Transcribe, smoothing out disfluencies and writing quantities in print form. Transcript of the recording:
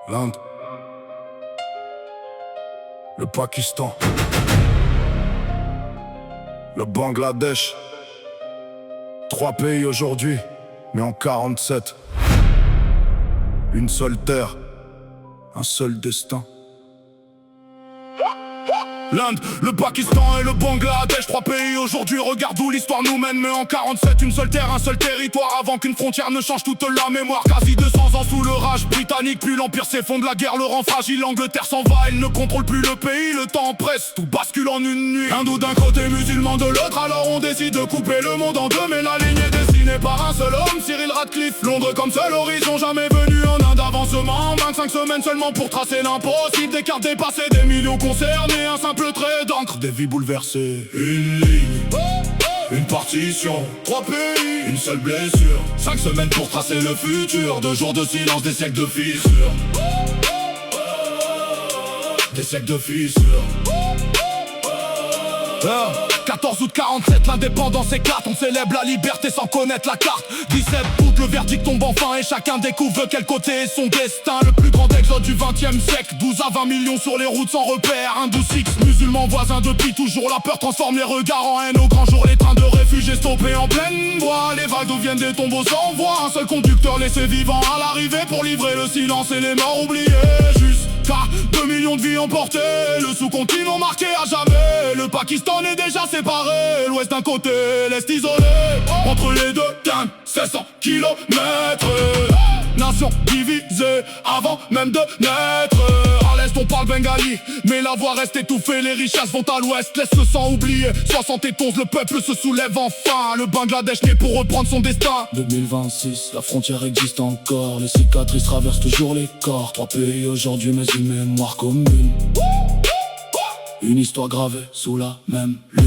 l'Inde, le Pakistan, le Bangladesh. 3 pays aujourd'hui, mais en 47. Une seule terre, un seul destin. L'Inde, le Pakistan et le Bangladesh, 3 pays aujourd'hui, regarde où l'histoire nous mène. Mais en 47, une seule terre, un seul territoire. Avant qu'une frontière ne change toute la mémoire. Quasi 200 ans sous le rage britannique, puis l'empire s'effondre, la guerre le rend fragile. L'Angleterre s'en va, elle ne contrôle plus le pays. Le temps presse, tout bascule en une nuit. Hindou d'un côté, musulman de l'autre. Alors on décide de couper le monde en deux. Mais la ligne est dessinée par un seul homme, Cyril Radcliffe. Londres comme seul horizon, jamais venu en Inde avancement. 25 semaines seulement pour tracer l'impossible. Des cartes dépassées, des millions concernés. Un simple trait d'encre, des vies bouleversées. Une ligne, une partition, 3 pays, une seule blessure. 5 semaines pour tracer le futur. 2 jours de silence, des siècles de fissures. Des siècles de fissures. 14 août 47, l'indépendance éclate. On célèbre la liberté sans connaître la carte. 17 août, le verdict tombe enfin et chacun découvre de quel côté est son destin. Le plus grand exode du 20e siècle, 12 à 20 millions sur les routes sans repère. Hindous, Sikhs, musulmans voisins depuis toujours. La peur transforme les regards en haine. Au grand jour, les trains de réfugiés stoppés en pleine voie. Les vagues d'eau viennent des tombeaux sans voix. Un seul conducteur laissé vivant à l'arrivée pour livrer le silence et les morts oubliés. Jusqu'à 2 millions de vies emportées. Le sous-continent marqué à jamais. Le Pakistan est déjà séparé. L'ouest d'un côté, l'est isolé. Entre les deux, 1600 kilomètres. Nation divisée avant même de naître. À l'est on parle bengali, mais la voix reste étouffée. Les richesses vont à l'ouest, laisse le sang oublié. 71, le peuple se soulève enfin. Le Bangladesh naît pour reprendre son destin. 2026, la frontière existe encore. Les cicatrices traversent toujours les corps. 3 pays aujourd'hui, mais une mémoire commune. Une histoire gravée sous la même lune.